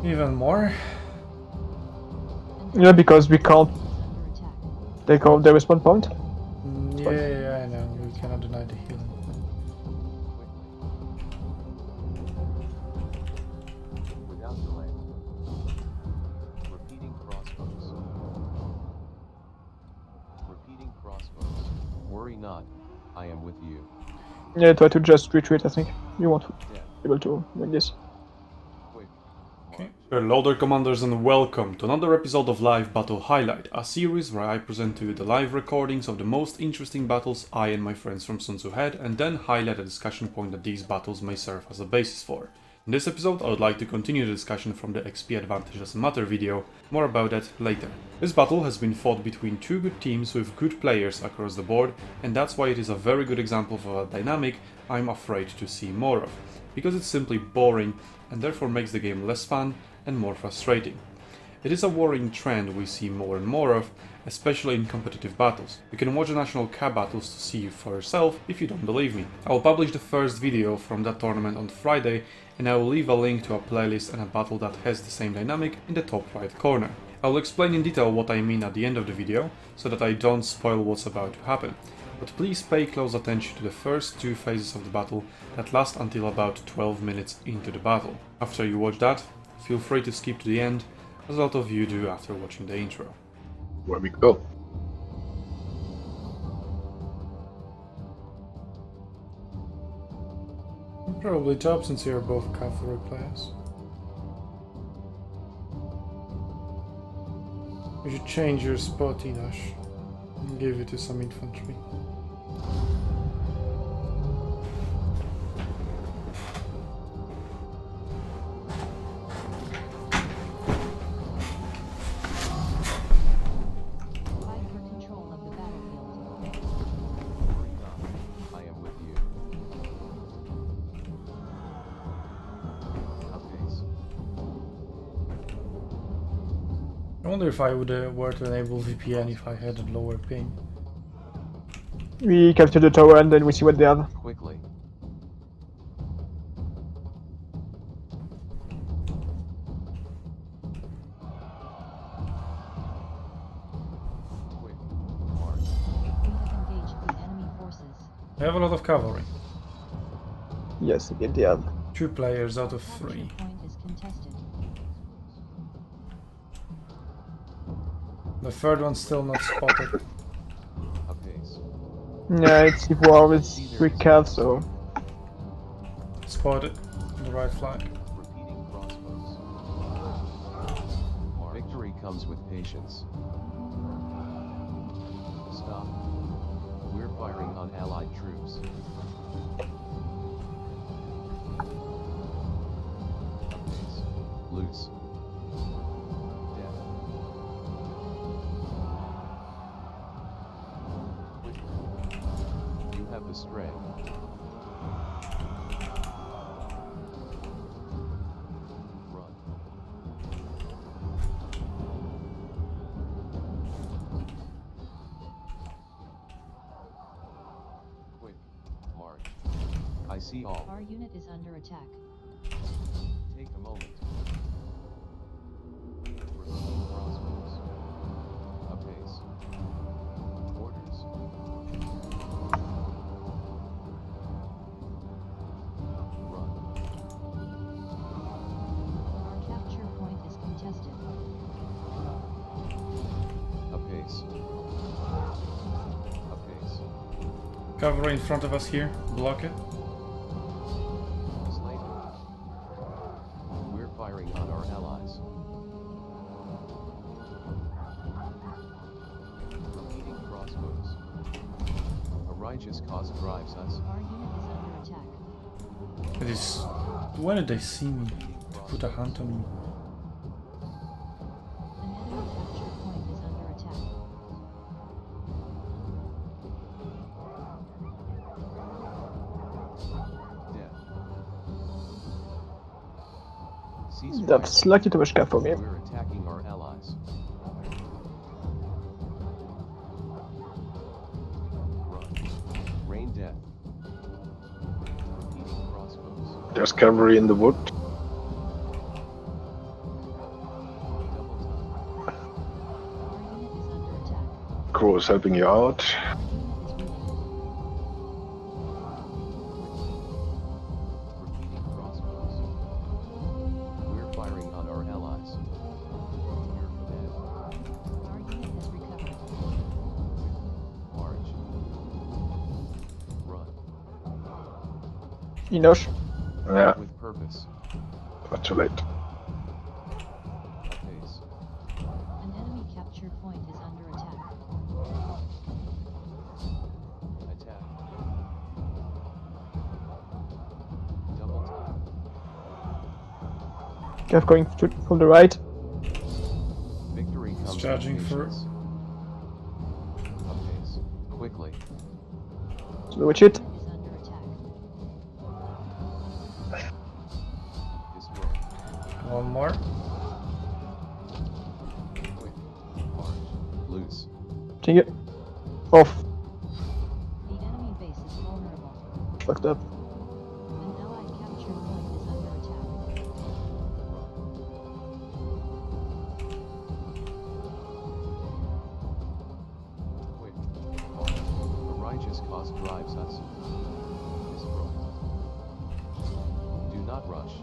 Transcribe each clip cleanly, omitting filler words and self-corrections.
Even more? Yeah, because we can't take out the respawn point. Yeah, I know. We cannot deny the healing. Without delay. Repeating crossbows. Repeating crossbows. Worry not, I am with you. Yeah, try to just retreat, I think. You won't be Death. able to win this. Quick. Okay. Hello there, commanders, and welcome to another episode of Live Battle Highlight, a series where I present to you the live recordings of the most interesting battles I and my friends from SUNTZU had, and then highlight a discussion point that these battles may serve as a basis for. In this episode, I would like to continue the discussion from the XP Advantage Doesn't Matter video, more about that later. This battle has been fought between two good teams with good players across the board, and that's why it is a very good example of a dynamic I'm afraid to see more of, because it's simply boring and therefore makes the game less fun and more frustrating. It is a worrying trend we see more and more of, especially in competitive battles. You can watch the National Cup battles to see for yourself if you don't believe me. I will publish the first video from that tournament on Friday, and I will leave a link to a playlist and a battle that has the same dynamic in the top right corner. I will explain in detail what I mean at the end of the video, so that I don't spoil what's about to happen. But please pay close attention to the first two phases of the battle that last until about 12 minutes into the battle. After you watch that, feel free to skip to the end, as a lot of you do after watching the intro. Where we go? Probably top, since you're both cavalry players. You should change your spot, Inash, and give it to some infantry. Fight for control of the battlefield. Worry not, I am with you. Updates. I wonder if I would were to enable VPN if I had a lower ping. We capture the tower and then we see what they have. Quickly. Quick. March. We have engaged the enemy forces. I have a lot of cavalry. Yes, indeed they have. 2 players out of Capture 3. point is contested. The third one's still not spotted. Updates. Yeah, it's if war with 3 cav, so... Spotted. On the right flag. Repeating crossbows. Victory comes with patience. Stop. We're firing on Allied troops. Updates. Loose. Death. You have the strength. Run. Quick. March. I see all. Our unit is under attack. Take a moment. Repeating crossbows. Apace. Orders. Run. Our capture point is contested. Apace. Apace. Cavalry in front of us here. Block it. Sniper. We're firing on our allies. Repeating crossbows. A righteous cause drives us. Our unit is under attack. It is... When did they see me? To put a hunt on me. An enemy capture point is under attack. Death. Ceasefire. That's slightly too much cav for me. We're attacking our allies. Run. Rain death. Repeating crossbows. There's cavalry in the wood. Crossbow is helping you out. Our unit is wounded. Repeating crossbows. We're firing on our allies. Your command. Our unit has recovered. March. Run. Enosh. Yeah, With purpose. not too late. Apace. An enemy capture point is under attack. Attack. Double time. Kev going from the right. Victory comes charging with for- patience. Apace. Quickly. Switch it. Unit is under attack. This way. One more. Quick. March. Loose. Change it. Off. The enemy base is vulnerable. Fucked up. An allied capture point is under attack. Quick. March. A righteous cause drives us. Destroy. Do not rush.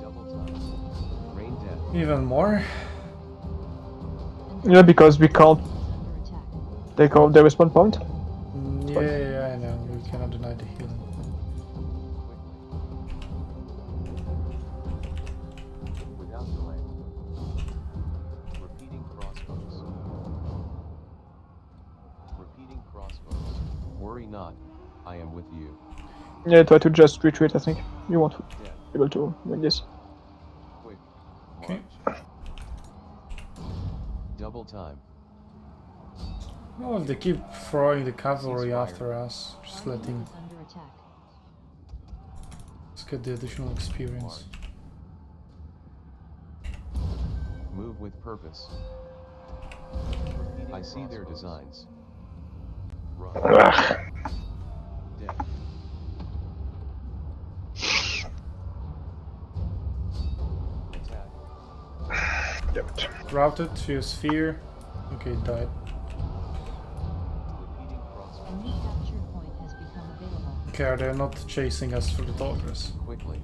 Double time. Rain death. Even more. Yeah, because we can't Is under attack. take out the respawn point. Yeah, I know. We cannot deny the healing. Quickly. Without delay. Repeating crossbows. Repeating crossbows. Worry not. I am with you. Yeah, try to just retreat, I think. You won't Death. be able to win this. Quick. Okay. March. Double time. Well, if they keep throwing the cavalry Ceasefire. after us, just Our letting unit is under attack. us get the additional experience. Move with purpose. I see their designs. Run. Ugh. Death. Attack. Damn it. Routed to a sphere. Okay, it died. Repeating crossbows. A new capture point has become available. Okay, they're not chasing us through the Tallgrass. Quickly.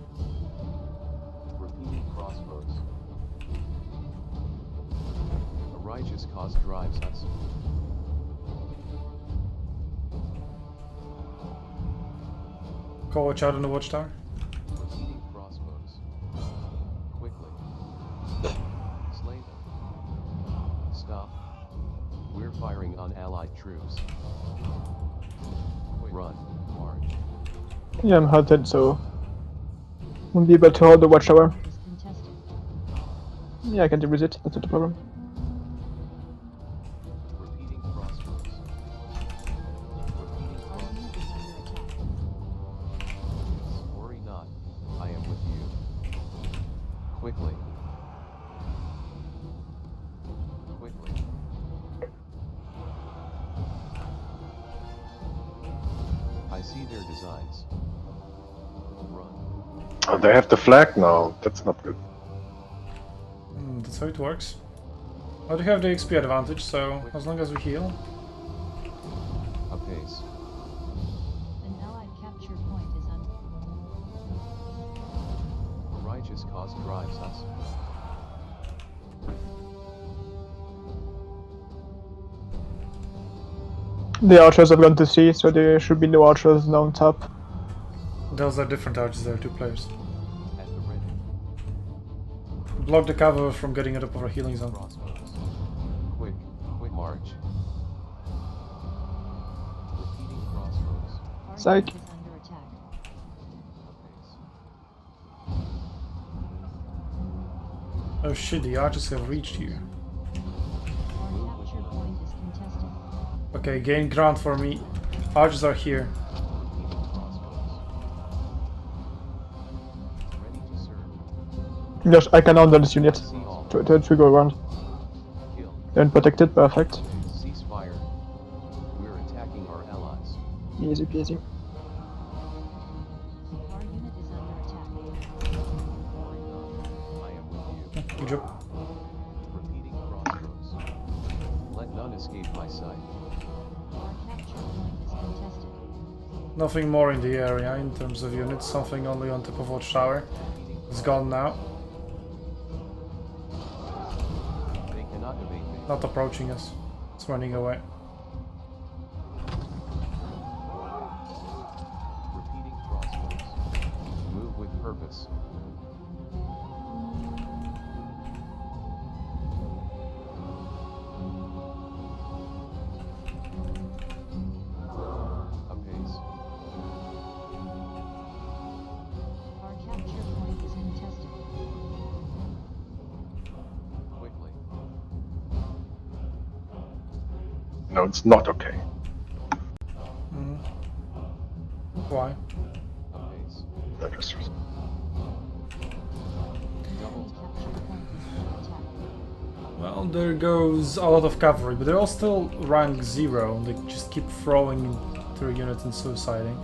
Repeating crossbows. A righteous cause drives us. Go watch out on the watchtower. Repeating crossbows. Quickly. Slay them. Stop. We're firing on allied troops. Run. March. Yeah, I'm hunted, so won't be able to hold the watchtower. Is contested. Yeah, I can deal with it. That's not a problem. Repeating crossbows. Repeating Our crossbows. unit is under attack. Worry not. I am with you. Quickly. Quickly. I see their designs. Run. Oh, they have the flag now. That's not good. That's how it works. But we have the XP advantage, so as long as we heal. Apace. An allied capture point is under. A righteous cause drives us. The archers have gone to sea, so there should be no archers now on top. Those are different archers, there are two players. At the ready. Block the cavalry from getting it up over healing zone. Crossbows. Quick. Quick march. Repeating crossbows. Our Psych. unit is under attack. Apace. Oh shit, the archers have reached here. Our capture point is contested. Okay, gain ground for me. Archers are here. Repeating crossbows. Ready to serve. Yes, I can handle this unit. See all. To go around. Kill. They're protected, perfect. Ceasefire. We're attacking our allies. Easy peasy. Our unit is under attack. Worry not. I am with you. Good job. Repeating crossbows. Let none escape my sight. Our capture point is contested. Nothing more in the area in terms of units, something only on top of Watchtower. It's gone now. They cannot evade me. Not approaching us. It's running away. Repeating crossbows. Move with purpose. Apace. Our capture point is contested. Quickly. No, it's not okay. Why? Apace. I just- Double Enemy time. capture point is under attack. Well, there goes a lot of cavalry, but they're all still rank 0. They just keep throwing their units and suiciding.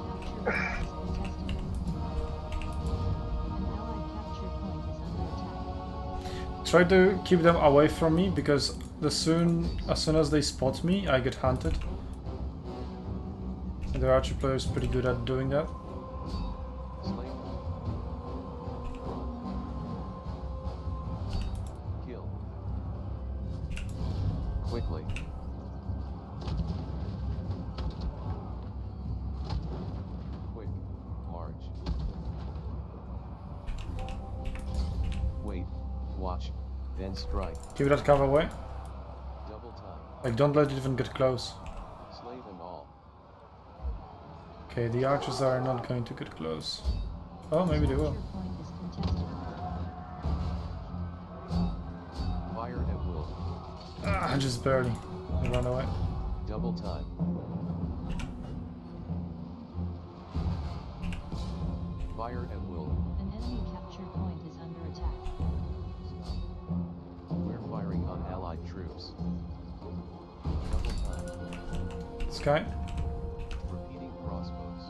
Our capture point is contested. An allied capture point is under attack. Try to keep them away from me because as soon as they spot me, I get hunted. And the archer player is pretty good at doing that. Slay. Kill. Quickly. Quick. March. Wait. Watch. Then strike. Keep that cover away. Double time. Like, don't let it even get close. Slay them all. Okay, the archers are not going to get close. Oh, maybe they will. Capture point is contested. Fire at will. Ah, just barely. They run away. Double time. Fire at will. An enemy capture point is under attack. We're firing on allied troops. Double time. This guy. Repeating crossbows.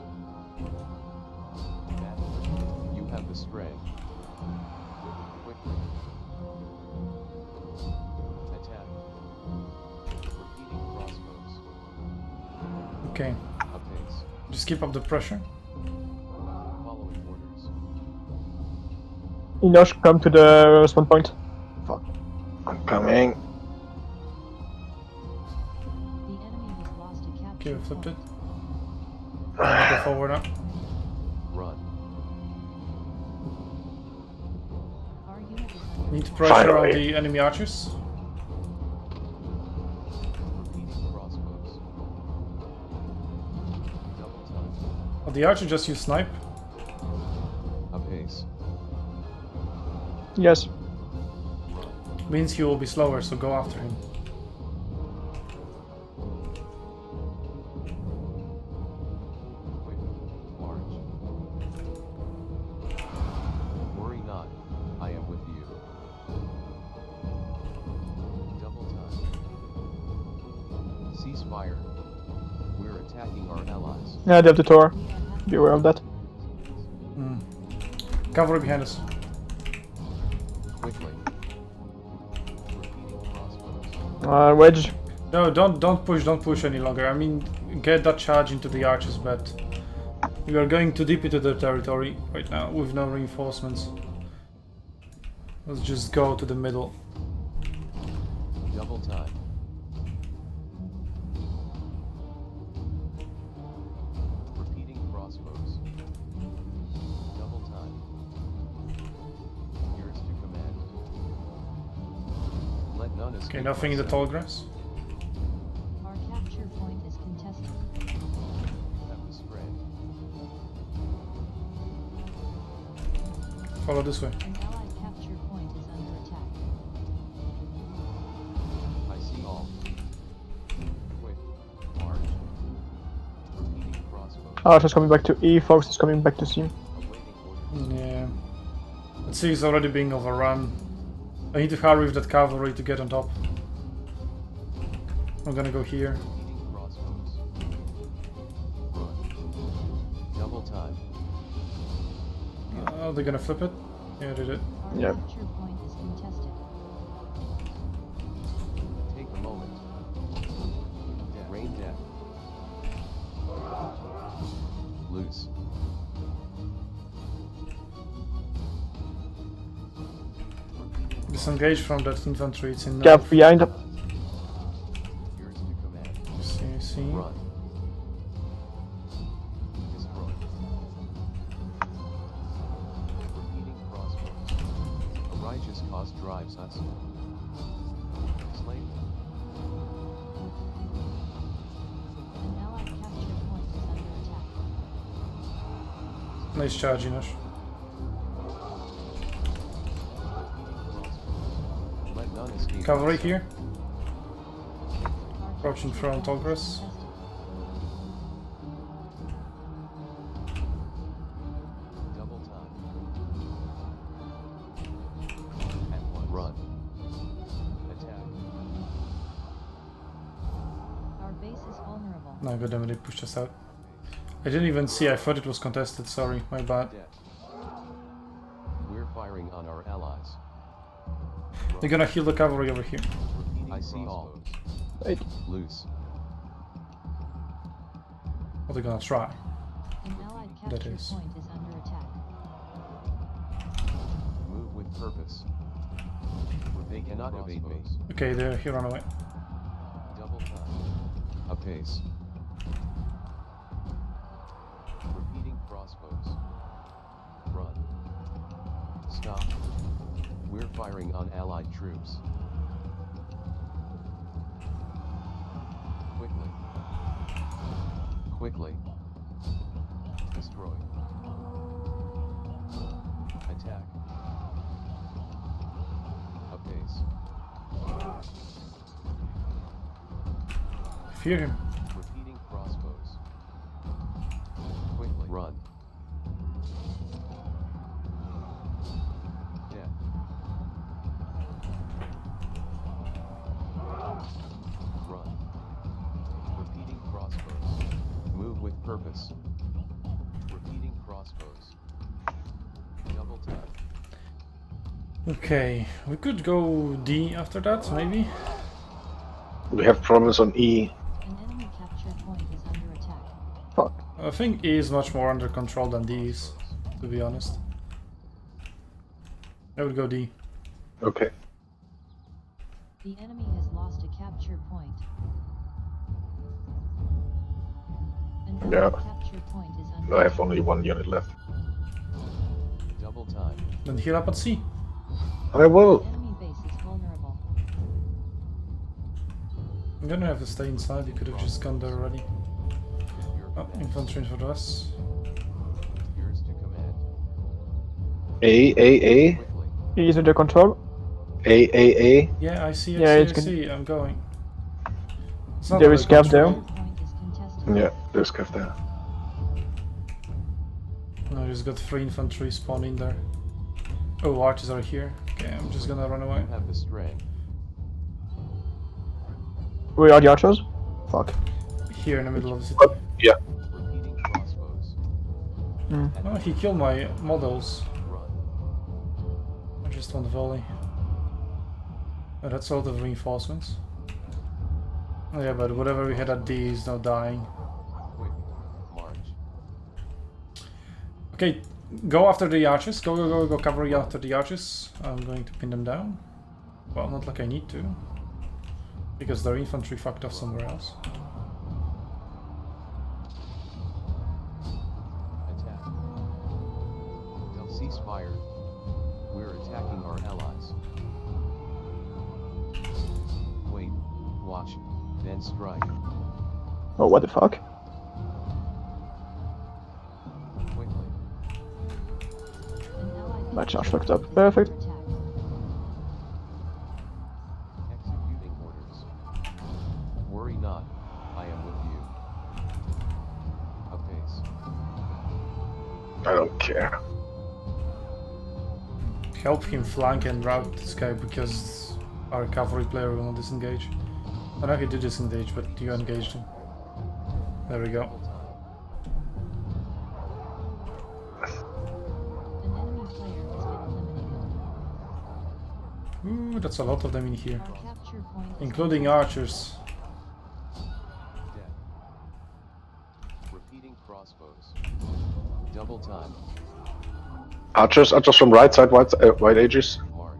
Battle. You have the strength. Quickly. Attack. Repeating crossbows. Okay, Apace. just keep up the pressure. Following orders. Enosh, come to the spawn point. Fuck. I'm coming. The enemy has lost a capture Okay, we flipped it. point. Go forward now. Run. Our unit is Need pressure on Finally. the enemy archers. Repeating crossbows. Double time. Oh, the archer just used snipe. Apace. Yes. Run. Means he will be slower, so go after him. Quick. March. Worry not. I am with you. Double time. Ceasefire. We're attacking our allies. Yeah, they have the tower. we are having Be aware of that. Cavalry behind us. Quickly. Repeating crossbows. Wedge. No, don't push any longer. I mean, get that charge into the archers, but we are going too deep into their territory right now with no reinforcements. Let's just go to the middle. Double time. Repeating crossbows. Double time. Yours to command. Let none escape. Okay, nothing in the my tall sight. grass. Our capture point is contested. Have the strength. Follow this way. An allied capture point is under attack. I see all. Quick. March. Repeating crossbows. Archer's coming back to E, Fox is coming back to C. Awaiting orders. Yeah. Let's see, it's already being overrun. I need to hurry with that cavalry to get on top. I'm gonna go here. Repeating crossbows. Run. Double time. They're gonna flip it. Yeah, did it. Our Yeah. capture point is contested. Take a moment. Rain death. Loose. Disengage from that infantry, it's enough. Gap behind. Yours to command. See. Run. Destroy. Repeating crossbows. A righteous cause drives us. Slain. An allied capture point is under attack. Nice charge, Inosh. Let none escape. Cavalry here. Our Approaching capture front point is progress. contested. Double time. At one. Run. Attack. Our base is vulnerable. No, goddamn it, they pushed us out. I didn't even see, I thought it was contested, sorry, my bad. Death. We're firing on our allies. They're gonna heal the cavalry over here. I see all. Wait. Loose. Or they're gonna try. An allied That capture is. point is under attack. Move with purpose. They cannot evade me. Okay, they're here on the way. Double time. Apace. Repeating crossbows. Run. Stop. We're firing on allied troops. Quickly. Quickly. Destroy. Attack. Apace. Fear him. Repeating crossbows. Quickly. Run. Death. Run. Repeating crossbows. Move with purpose. Repeating crossbows. Double tap. Okay, we could go D after that, maybe? We have problems on E. An enemy capture point is under attack. Fuck. I think E is much more under control than D is, to be honest. I would go D. Okay. The enemy has lost a capture point. An Yeah. allied capture point is under I have attack. only one unit left. Double time. Then heal up at C. I will. The enemy base is vulnerable. I'm gonna have to stay inside, you could have just gone there already. Your Oh, command. infantry in front of us. Yours to command. A. Quickly. He's under control. A. Yeah, I see, Yeah, I it's see, I'm going. It's not There under is cap control. there. Point is contested. Yeah, there's Kev there. No, just got 3 infantry spawning there. Oh, archers are here. Okay, I'm just gonna run away. You have the strength. Where are the archers? Fuck. Here in the middle of the city. Yeah. Repeating crossbows. Oh, he killed my models. Run. I just one volley. Oh, that's a lot of reinforcements. Oh, yeah, but whatever we had at D is now dying. Quick. March. Okay, go after the archers. Go cavalry after the archers. I'm going to pin them down. Well, not like I need to. Because their infantry fucked off somewhere else. Attack. Ceasefire. We're attacking our allies. Wait. Watch. Then strike. Oh, what the fuck? Quickly. An allied My charge capture fucked up. point is Perfect. under attack. Executing orders. Worry not. I am with you. Apace. I don't care. Help him flank and rout this guy because our cavalry player will not disengage. I know he did disengage, but you engaged him. There we go. Double time. An enemy player has been eliminated. Ooh, that's a lot of them in here. Our capture point is Including archers. Dead. Repeating crossbows. Double time. Archers from right side, white ages. March.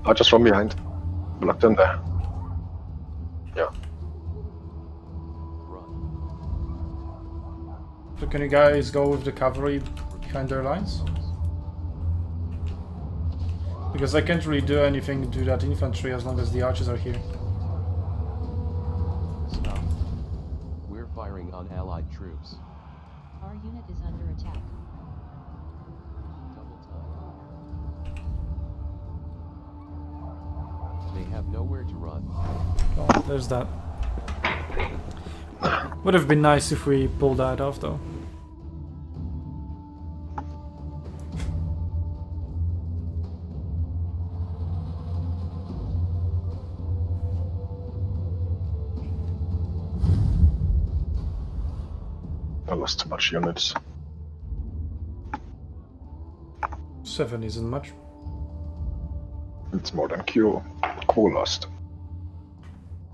Archers from behind. Block them there. Yeah. Run. So can you guys go with the cavalry behind their lines? Because I can't really do anything to that infantry as long as the archers are here. Stop. We're firing on allied troops. our unit is under attack. Double time. They have nowhere to run. Oh, there's that. Would have been nice if we pulled that off though. I lost too much units. 7 isn't much. It's more than Q lost.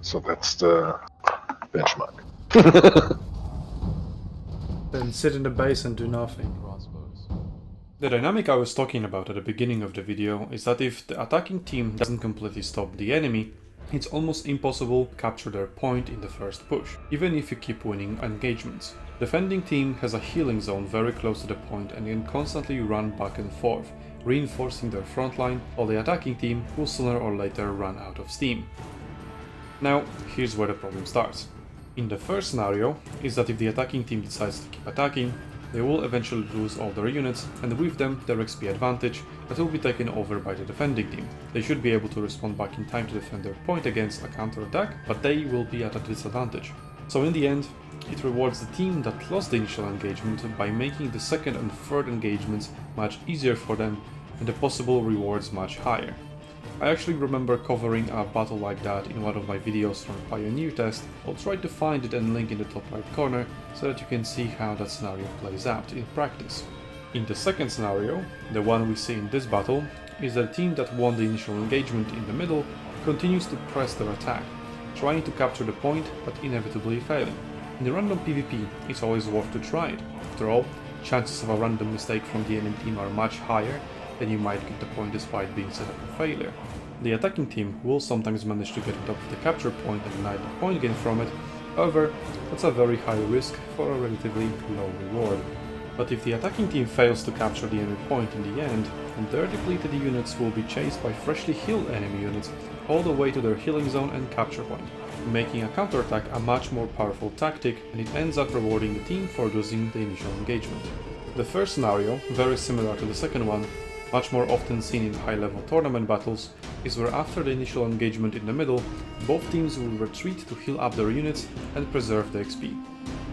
So that's the benchmark. Then sit in the base and do nothing. Crossbows. The dynamic I was talking about at the beginning of the video is that if the attacking team doesn't completely stop the enemy, it's almost impossible to capture their point in the first push, even if you keep winning engagements. The defending team has a healing zone very close to the point and can constantly run back and forth, reinforcing their front line, while the attacking team will sooner or later run out of steam. Now, here's where the problem starts. In the first scenario is that if the attacking team decides to keep attacking, they will eventually lose all their units, and with them their XP advantage that will be taken over by the defending team. They should be able to respond back in time to defend their point against a counter-attack, but they will be at a disadvantage. So in the end, it rewards the team that lost the initial engagement by making the second and third engagements much easier for them and the possible rewards much higher. I actually remember covering a battle like that in one of my videos from Pioneer Test. I'll try to find it and link in the top right corner so that you can see how that scenario plays out in practice. In the second scenario, the one we see in this battle, is that the team that won the initial engagement in the middle continues to press their attack, trying to capture the point but inevitably failing. In the random PvP, it's always worth to try it. After all, chances of a random mistake from the enemy team are much higher, then you might get the point despite being set up for failure. The attacking team will sometimes manage to get on top of the capture point and deny the point gain from it, however, that's a very high risk for a relatively low reward. But if the attacking team fails to capture the enemy point in the end, then their depleted units will be chased by freshly healed enemy units all the way to their healing zone and capture point, making a counterattack a much more powerful tactic, and it ends up rewarding the team for losing the initial engagement. The first scenario, very similar to the second one, much more often seen in high-level tournament battles, is where after the initial engagement in the middle, both teams will retreat to heal up their units and preserve the XP.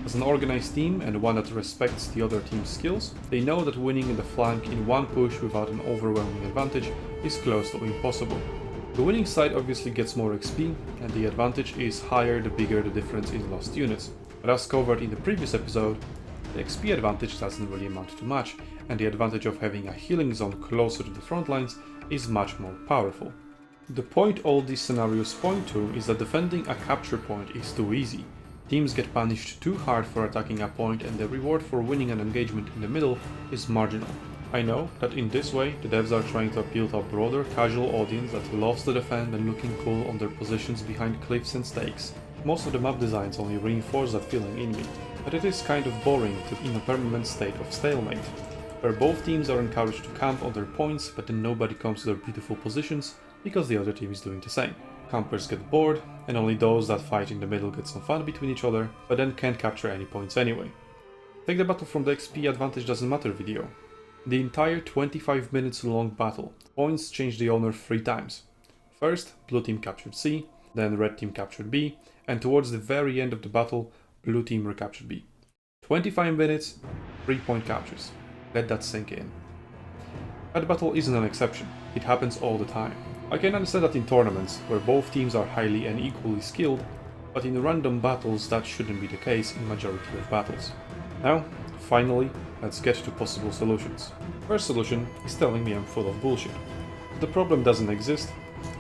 As an organized team and one that respects the other team's skills, they know that winning in the flank in one push without an overwhelming advantage is close to impossible. The winning side obviously gets more XP, and the advantage is higher the bigger the difference in lost units. But as covered in the previous episode, the XP advantage doesn't really amount to much, and the advantage of having a healing zone closer to the front lines is much more powerful. The point all these scenarios point to is that defending a capture point is too easy. Teams get punished too hard for attacking a point, and the reward for winning an engagement in the middle is marginal. I know that in this way the devs are trying to appeal to a broader casual audience that loves to defend and looking cool on their positions behind cliffs and stakes. Most of the map designs only reinforce that feeling in me, but it is kind of boring to be in a permanent state of stalemate, where both teams are encouraged to camp on their points but then nobody comes to their beautiful positions because the other team is doing the same. Campers get bored, and only those that fight in the middle get some fun between each other, but then can't capture any points anyway. Take the battle from the XP advantage doesn't matter video. The entire 25 minutes long battle, points changed the owner 3 times. First, blue team captured C, then red team captured B, and towards the very end of the battle, blue team recaptured B. 25 minutes, 3 point captures. Let that sink in. That battle isn't an exception, it happens all the time. I can understand that in tournaments, where both teams are highly and equally skilled, but in random battles that shouldn't be the case in majority of battles. Now, finally, let's get to possible solutions. First solution is telling me I'm full of bullshit. The problem doesn't exist,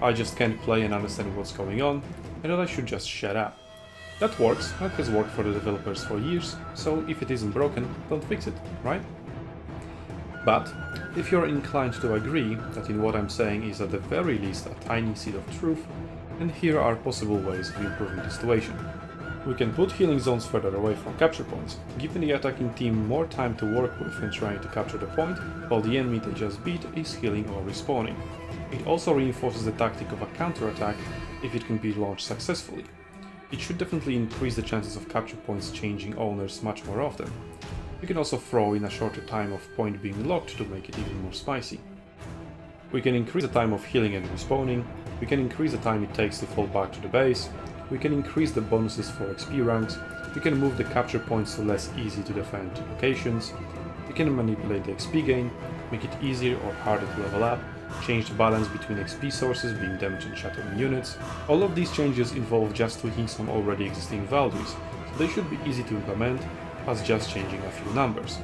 I just can't play and understand what's going on, and that I should just shut up. That works, and has worked for the developers for years, so if it isn't broken, don't fix it, right? But if you're inclined to agree that in what I'm saying is at the very least a tiny seed of truth, then here are possible ways of improving the situation. We can put healing zones further away from capture points, giving the attacking team more time to work with when trying to capture the point, while the enemy they just beat is healing or respawning. It also reinforces the tactic of a counter-attack if it can be launched successfully. It should definitely increase the chances of capture points changing owners much more often. We can also throw in a shorter time of point being locked to make it even more spicy. We can increase the time of healing and respawning, we can increase the time it takes to fall back to the base, we can increase the bonuses for XP ranks, we can move the capture points to less easy to defend locations, we can manipulate the XP gain, make it easier or harder to level up, change the balance between XP sources being damaged and shattering units. All of these changes involve just tweaking some already existing values, so they should be easy to implement, as just changing a few numbers.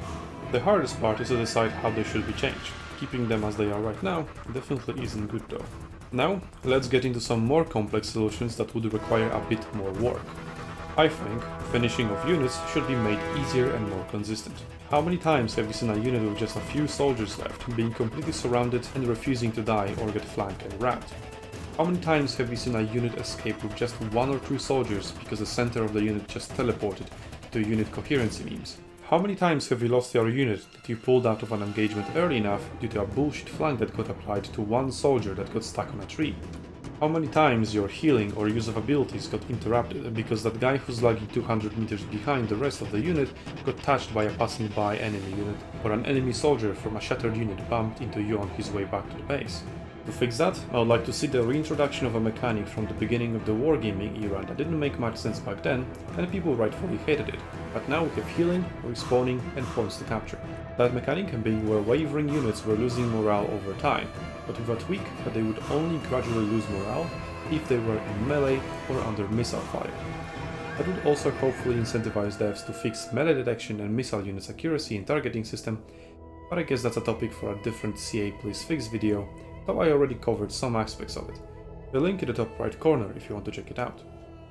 The hardest part is to decide how they should be changed. Keeping them as they are right now definitely isn't good though. Now, let's get into some more complex solutions that would require a bit more work. I think finishing of units should be made easier and more consistent. How many times have you seen a unit with just a few soldiers left, being completely surrounded and refusing to die or get flanked and wrapped? How many times have you seen a unit escape with just 1 or 2 soldiers because the center of the unit just teleported to unit coherency memes? How many times have you lost your unit that you pulled out of an engagement early enough due to a bullshit flank that got applied to 1 soldier that got stuck on a tree? How many times your healing or use of abilities got interrupted because that guy who's lagging 200 meters behind the rest of the unit got touched by a passing by enemy unit, or an enemy soldier from a shattered unit bumped into you on his way back to the base? To fix that, I would like to see the reintroduction of a mechanic from the beginning of the wargaming era that didn't make much sense back then, and people rightfully hated it. But now we have healing, respawning, and points to capture. That mechanic being where wavering units were losing morale over time, but with a tweak that they would only gradually lose morale if they were in melee or under missile fire. That would also hopefully incentivize devs to fix melee detection and missile units accuracy and targeting system, but I guess that's a topic for a different CA Please Fix video, though I already covered some aspects of it. The link in the top right corner if you want to check it out.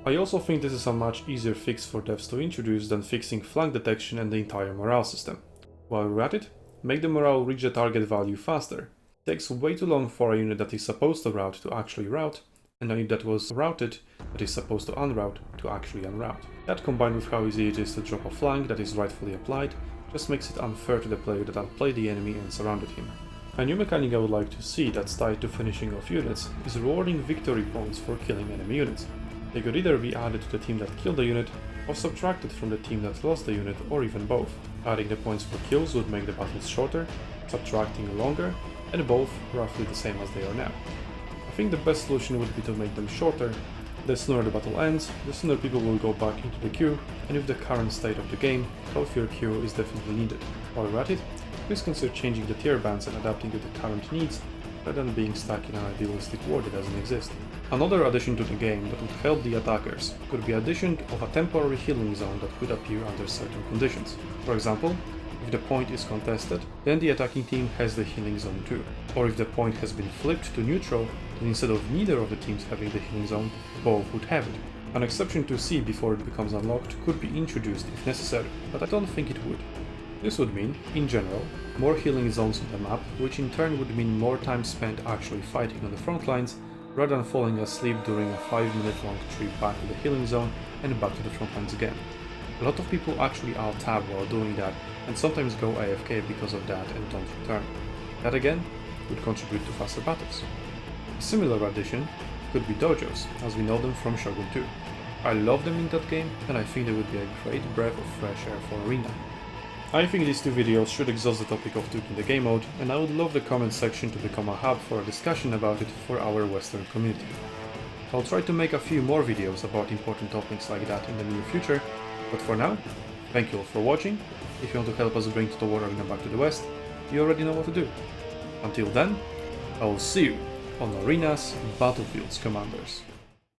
I also think this is a much easier fix for devs to introduce than fixing flank detection and the entire morale system. While we're at it, make the morale reach the target value faster. It takes way too long for a unit that is supposed to route to actually route, and a unit that was routed that is supposed to unroute to actually unroute. That combined with how easy it is to drop a flank that is rightfully applied, just makes it unfair to the player that outplayed the enemy and surrounded him. A new mechanic I would like to see that's tied to finishing off units is rewarding victory points for killing enemy units. They could either be added to the team that killed the unit, or subtracted from the team that lost the unit, or even both. Adding the points for kills would make the battles shorter, subtracting longer, and both roughly the same as they are now. I think the best solution would be to make them shorter. The sooner the battle ends, the sooner people will go back into the queue, and with the current state of the game, healthier queue is definitely needed. While we're at it, please consider changing the tier bands and adapting to the current needs, rather than being stuck in an idealistic world that doesn't exist. Another addition to the game that would help the attackers could be addition of a temporary healing zone that could appear under certain conditions. For example, if the point is contested, then the attacking team has the healing zone too. Or if the point has been flipped to neutral, then instead of neither of the teams having the healing zone, both would have it. An exception to see before it becomes unlocked could be introduced if necessary, but I don't think it would. This would mean, in general, more healing zones on the map, which in turn would mean more time spent actually fighting on the front lines, rather than falling asleep during a 5-minute long trip back to the healing zone and back to the front lines again. A lot of people actually alt-tab while doing that, and sometimes go AFK because of that and don't return. That again would contribute to faster battles. A similar addition could be dojos, as we know them from Shogun 2. I love them in that game, and I think they would be a great breath of fresh air for Arena. I think these 2 videos should exhaust the topic of tweaking the game mode, and I would love the comment section to become a hub for a discussion about it for our Western community. I'll try to make a few more videos about important topics like that in the near future, but for now, thank you all for watching. If you want to help us bring the War Arena back to the West, you already know what to do. Until then, I will see you on Arena's Battlefields, Commanders.